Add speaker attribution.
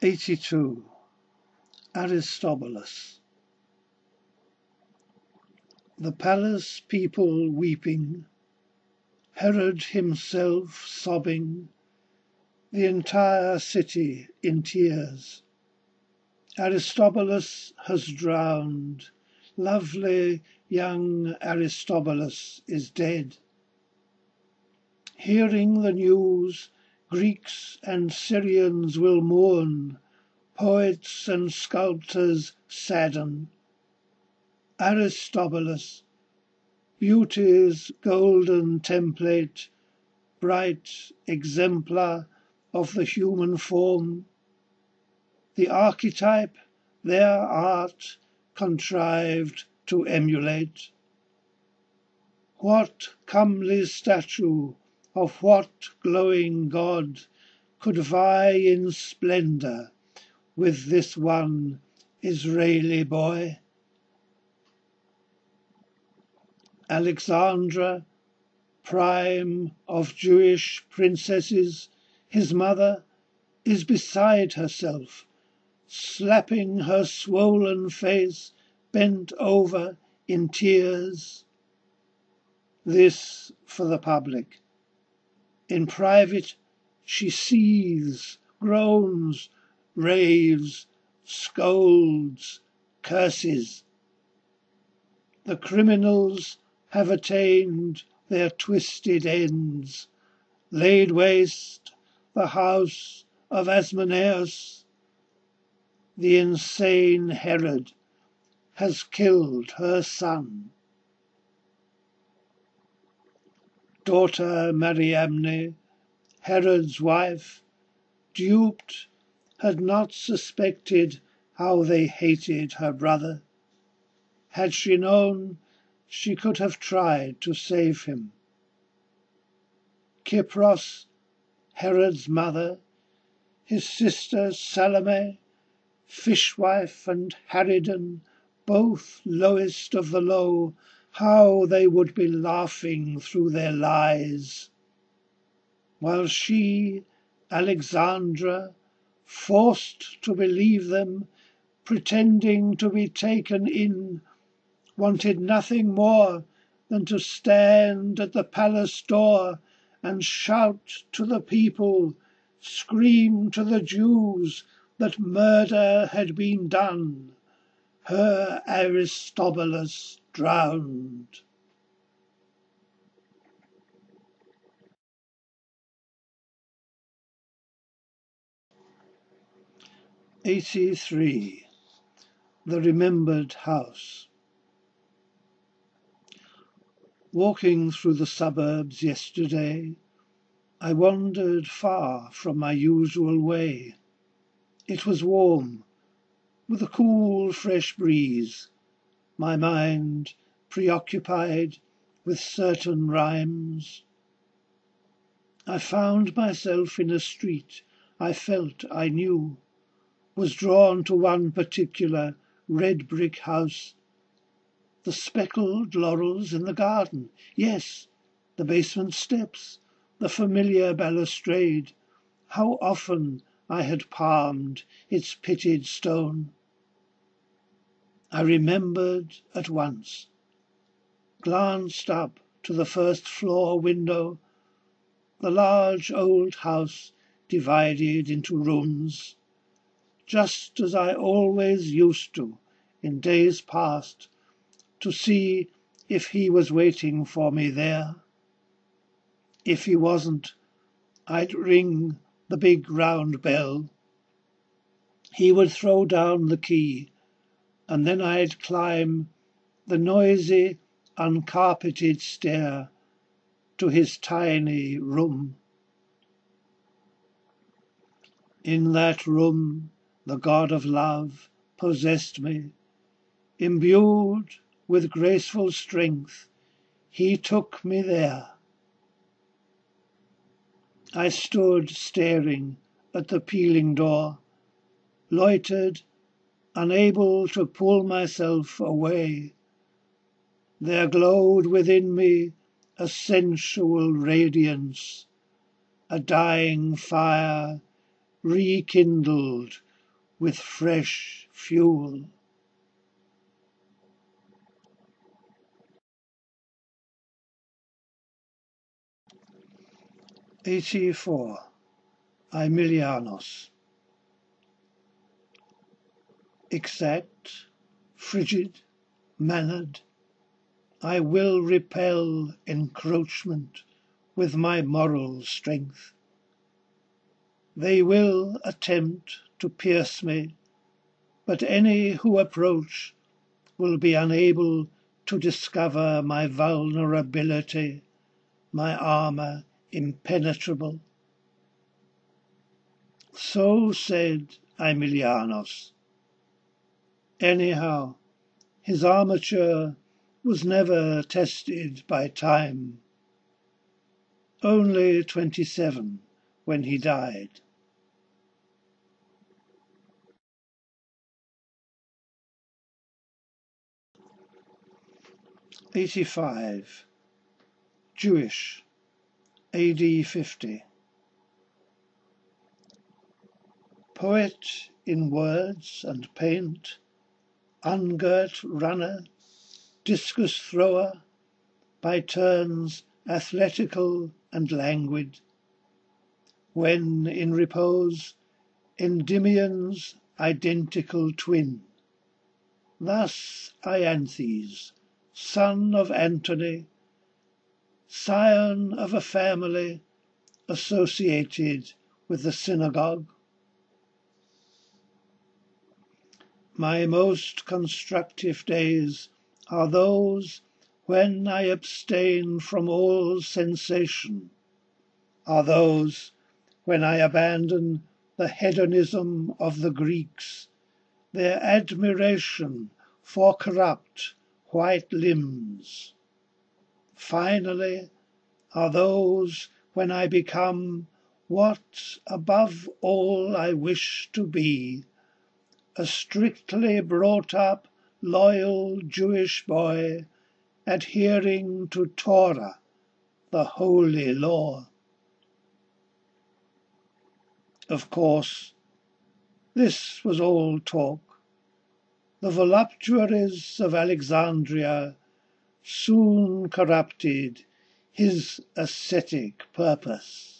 Speaker 1: 82. Aristobulus. The palace people weeping, Herod himself sobbing, the entire city in tears. Aristobulus has drowned. Lovely young Aristobulus is dead. Hearing the news, Greeks and Syrians will mourn, poets and sculptors sadden. Aristobulus, beauty's golden template, bright exemplar of the human form, the archetype their art contrived to emulate. What comely statue of what glowing god could vie in splendour with this one Israeli boy? Alexandra, prime of Jewish princesses, his mother, is beside herself, slapping her swollen face, bent over in tears. This for the public. In private she seethes, groans, raves, scolds, curses. The criminals have attained their twisted ends, laid waste the house of Asmonaeus. The insane Herod has killed her son. Daughter Mariamne, Herod's wife, duped, had not suspected how they hated her brother. Had she known, she could have tried to save him. Kypros, Herod's mother, his sister Salome, fishwife and harridan, both lowest of the low, how they would be laughing through their lies, while she, Alexandra, forced to believe them, pretending to be taken in, wanted nothing more than to stand at the palace door and shout to the people, scream to the Jews that murder had been done, her Aristobulus drowned. '83. The Remembered House. Walking through the suburbs yesterday, I wandered far from my usual way. It was warm, with a cool, fresh breeze, my mind preoccupied with certain rhymes. I found myself in a street I felt I knew, was drawn to one particular red brick house. The speckled laurels in the garden, yes, the basement steps, the familiar balustrade, how often I had palmed its pitted stone. I remembered at once, glanced up to the first floor window, the large old house divided into rooms, just as I always used to in days past, to see if he was waiting for me there. If he wasn't, I'd ring the big round bell. He would throw down the key, and then I'd climb the noisy, uncarpeted stair to his tiny room. In that room the god of love possessed me. Imbued with graceful strength, he took me there. I stood staring at the peeling door, loitered, unable to pull myself away. There glowed within me a sensual radiance, a dying fire rekindled with fresh fuel. 84. Ianos. Exact, frigid, mannered, I will repel encroachment with my moral strength. They will attempt to pierce me, but any who approach will be unable to discover my vulnerability, my armour impenetrable. So said Ianos. Anyhow, his armature was never tested by time. Only 27 when he died. 85. Jewish, AD 50. Poet in words and paint, ungirt runner, discus thrower, by turns athletical and languid. When in repose, Endymion's identical twin. Thus Ianthes, son of Antony, scion of a family associated with the synagogue. My most constructive days are those when I abstain from all sensation, are those when I abandon the hedonism of the Greeks, their admiration for corrupt white limbs. Finally, are those when I become what above all I wish to be, a strictly brought up, loyal Jewish boy, adhering to Torah, the holy law. Of course, this was all talk. The voluptuaries of Alexandria soon corrupted his ascetic purpose.